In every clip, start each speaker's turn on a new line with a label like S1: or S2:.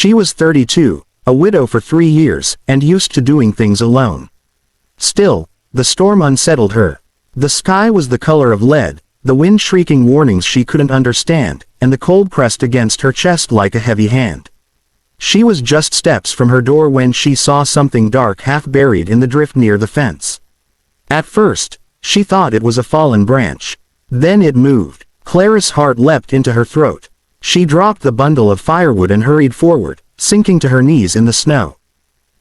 S1: She was 32, a widow for 3 years, and used to doing things alone. Still, the storm unsettled her. The sky was the color of lead, the wind shrieking warnings she couldn't understand, and the cold pressed against her chest like a heavy hand. She was just steps from her door when she saw something dark half buried in the drift near the fence. At first, she thought it was a fallen branch. Then it moved. Clara's heart leapt into her throat. She dropped the bundle of firewood and hurried forward, sinking to her knees in the snow.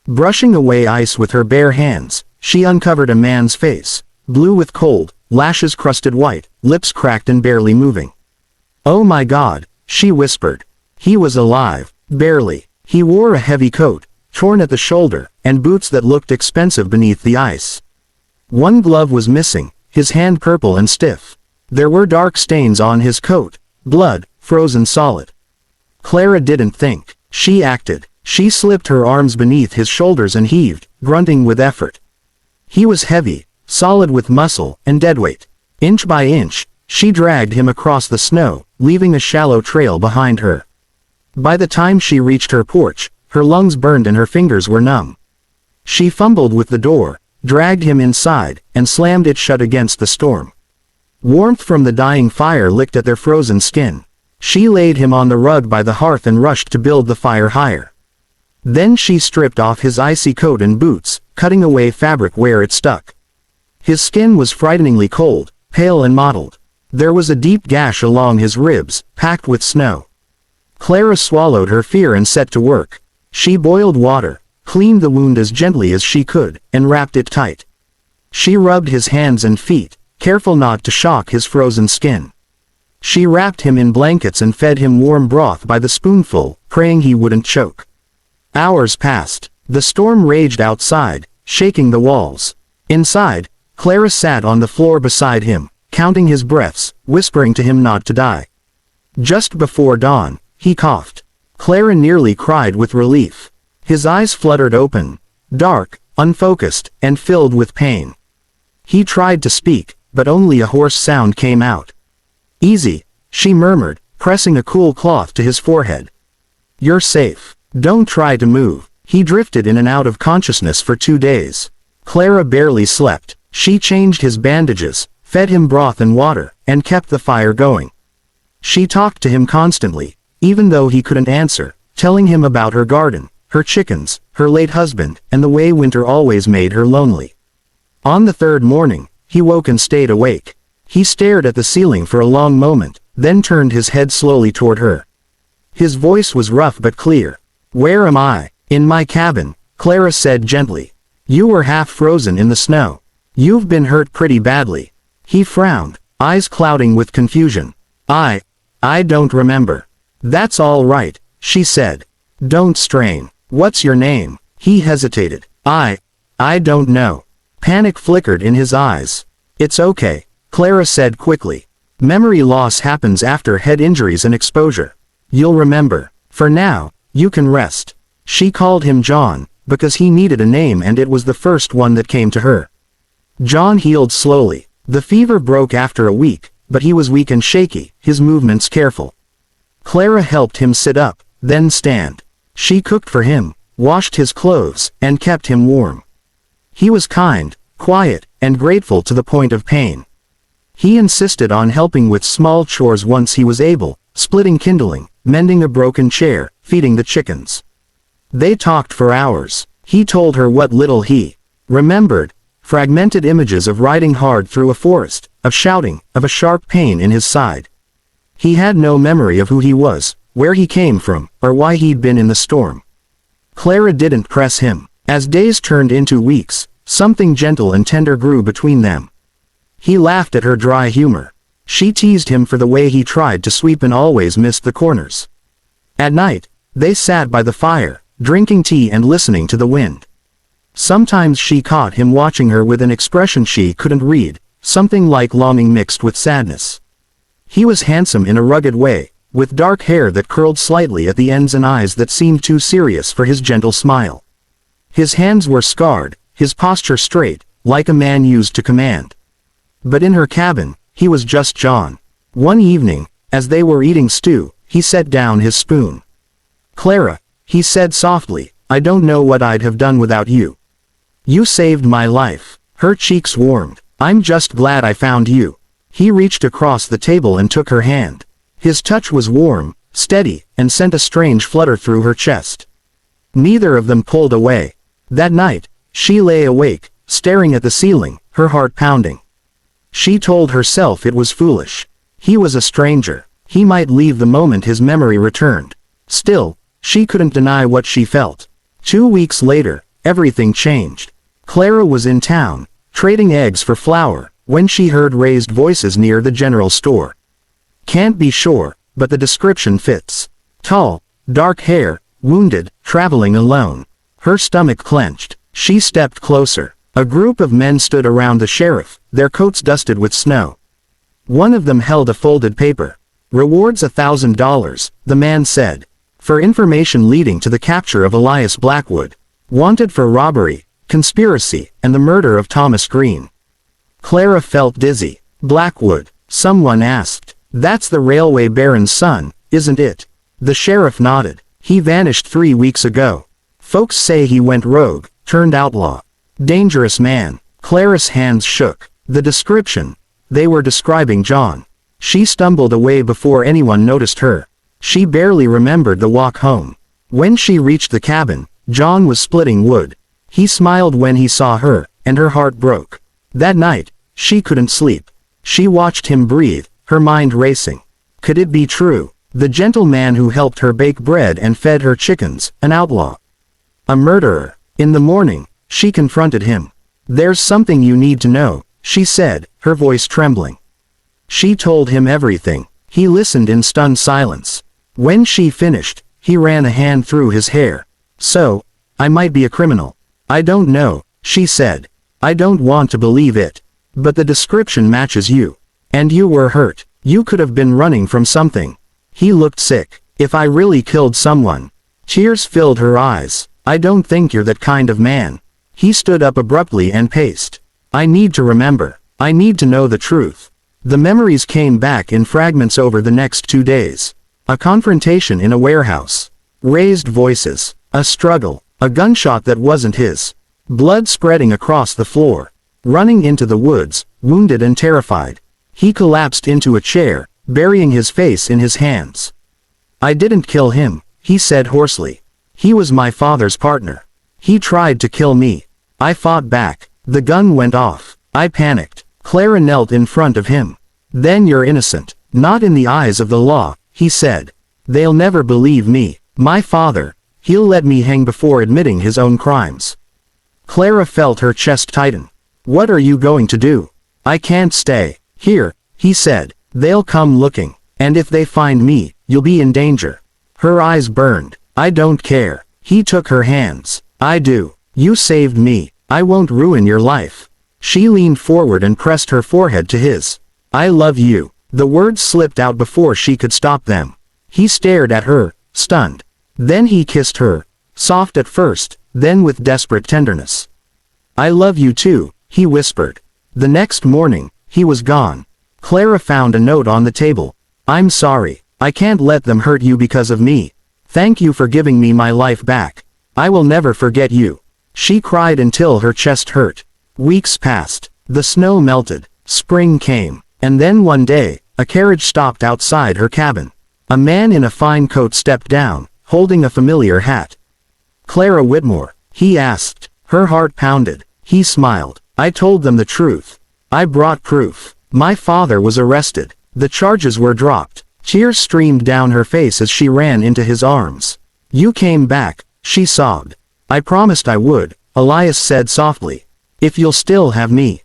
S1: Brushing away ice with her bare hands, she uncovered a man's face, blue with cold, lashes crusted white, lips cracked and barely moving. "Oh my God," she whispered. He was alive, barely. He wore a heavy coat, torn at the shoulder, and boots that looked expensive beneath the ice. One glove was missing, his hand purple and stiff. There were dark stains on his coat, blood, frozen solid. Clara didn't think. She acted. She slipped her arms beneath his shoulders and heaved, grunting with effort. He was heavy, solid with muscle and deadweight. Inch by inch, she dragged him across the snow, leaving a shallow trail behind her. By the time she reached her porch, her lungs burned and her fingers were numb. She fumbled with the door, dragged him inside, and slammed it shut against the storm. Warmth from the dying fire licked at their frozen skin. She laid him on the rug by the hearth and rushed to build the fire higher. Then she stripped off his icy coat and boots, cutting away fabric where it stuck. His skin was frighteningly cold, pale and mottled. There was a deep gash along his ribs, packed with snow. Clara swallowed her fear and set to work. She boiled water, cleaned the wound as gently as she could, and wrapped it tight. She rubbed his hands and feet, careful not to shock his frozen skin. She wrapped him in blankets and fed him warm broth by the spoonful, praying he wouldn't choke. Hours passed. The storm raged outside, shaking the walls. Inside, Clara sat on the floor beside him, counting his breaths, whispering to him not to die. Just before dawn, he coughed. Clara nearly cried with relief. His eyes fluttered open, dark, unfocused, and filled with pain. He tried to speak, but only a hoarse sound came out. "Easy," she murmured, pressing a cool cloth to his forehead. "You're safe. Don't try to move." He drifted in and out of consciousness for 2 days. Clara barely slept. She changed his bandages, fed him broth and water, and kept the fire going. She talked to him constantly, even though he couldn't answer, telling him about her garden, her chickens, her late husband, and the way winter always made her lonely. On the 3rd morning, he woke and stayed awake. He stared at the ceiling for a long moment, then turned his head slowly toward her. His voice was rough but clear. "Where am I?" "In my cabin," Clara said gently. "You were half frozen in the snow. You've been hurt pretty badly." He frowned, eyes clouding with confusion. I don't remember." "That's all right," she said. "Don't strain. What's your name?" He hesitated. I don't know." Panic flickered in his eyes. "It's okay," Clara said quickly. "Memory loss happens after head injuries and exposure. You'll remember. For now, you can rest." She called him John, because he needed a name and it was the first one that came to her. John healed slowly. The fever broke after a week, but he was weak and shaky, his movements careful. Clara helped him sit up, then stand. She cooked for him, washed his clothes, and kept him warm. He was kind, quiet, and grateful to the point of pain. He insisted on helping with small chores once he was able, splitting kindling, mending a broken chair, feeding the chickens. They talked for hours. He told her what little he remembered, fragmented images of riding hard through a forest, of shouting, of a sharp pain in his side. He had no memory of who he was, where he came from, or why he'd been in the storm. Clara didn't press him. As days turned into weeks, something gentle and tender grew between them. He laughed at her dry humor. She teased him for the way he tried to sweep and always missed the corners. At night, they sat by the fire, drinking tea and listening to the wind. Sometimes she caught him watching her with an expression she couldn't read, something like longing mixed with sadness. He was handsome in a rugged way, with dark hair that curled slightly at the ends and eyes that seemed too serious for his gentle smile. His hands were scarred, his posture straight, like a man used to command. But in her cabin, he was just John. One evening, as they were eating stew, he set down his spoon. "Clara," he said softly, I don't know what I'd have done without you. You saved my life. Her cheeks warmed. I'm just glad I found you. He reached across the table and took her hand. His touch was warm, steady, and sent a strange flutter through her chest. Neither of them pulled away. That night, she lay awake, staring at the ceiling, her heart pounding. She told herself it was foolish. He was a stranger. He might leave the moment his memory returned. Still, she couldn't deny what she felt. 2 weeks later, everything changed. Clara was in town, trading eggs for flour, when she heard raised voices near the general store. Can't be sure, but the description fits. Tall, dark hair, wounded, traveling alone. Her stomach clenched. She stepped closer. A group of men stood around the sheriff, their coats dusted with snow. One of them held a folded paper. Rewards $1,000, the man said. For information leading to the capture of Elias Blackwood. Wanted for robbery, conspiracy, and the murder of Thomas Green. Clara felt dizzy. Blackwood, someone asked. That's the railway baron's son, isn't it? The sheriff nodded. He vanished 3 weeks ago. Folks say he went rogue, turned outlaw. Dangerous man. Clara's hands shook. The description. They were describing John. She stumbled away before anyone noticed her. She barely remembered the walk home. When she reached the cabin, John was splitting wood. He smiled when he saw her, and her heart broke. That night, she couldn't sleep. She watched him breathe, her mind racing. Could it be true? The gentle man who helped her bake bread and fed her chickens, an outlaw. A murderer. In the morning, she confronted him. There's something you need to know, she said, her voice trembling. She told him everything. He listened in stunned silence. When she finished, he ran a hand through his hair. So, I might be a criminal. I don't know, she said. I don't want to believe it. But the description matches you. And you were hurt. You could have been running from something. He looked sick. If I really killed someone. Tears filled her eyes. I don't think you're that kind of man. He stood up abruptly and paced. I need to remember. I need to know the truth. The memories came back in fragments over the next 2 days. A confrontation in a warehouse. Raised voices. A struggle. A gunshot that wasn't his. Blood spreading across the floor. Running into the woods, wounded and terrified. He collapsed into a chair, burying his face in his hands. I didn't kill him, he said hoarsely. He was my father's partner. He tried to kill me. I fought back. The gun went off. I panicked. Clara knelt in front of him. Then you're innocent. Not in the eyes of the law, he said. They'll never believe me. My father. He'll let me hang before admitting his own crimes. Clara felt her chest tighten. What are you going to do? I can't stay here, he said. They'll come looking. And if they find me, you'll be in danger. Her eyes burned. I don't care. He took her hands. I do. You saved me. I won't ruin your life. She leaned forward and pressed her forehead to his. I love you. The words slipped out before she could stop them. He stared at her, stunned. Then he kissed her, soft at first, then with desperate tenderness. I love you too, he whispered. The next morning, he was gone. Clara found a note on the table. I'm sorry. I can't let them hurt you because of me. Thank you for giving me my life back. I will never forget you. She cried until her chest hurt. Weeks passed. The snow melted. Spring came. And then one day, a carriage stopped outside her cabin. A man in a fine coat stepped down, holding a familiar hat. Clara Whitmore, he asked. Her heart pounded. He smiled. I told them the truth. I brought proof. My father was arrested. The charges were dropped. Tears streamed down her face as she ran into his arms. You came back, she sobbed. I promised I would, Elias said softly. If you'll still have me.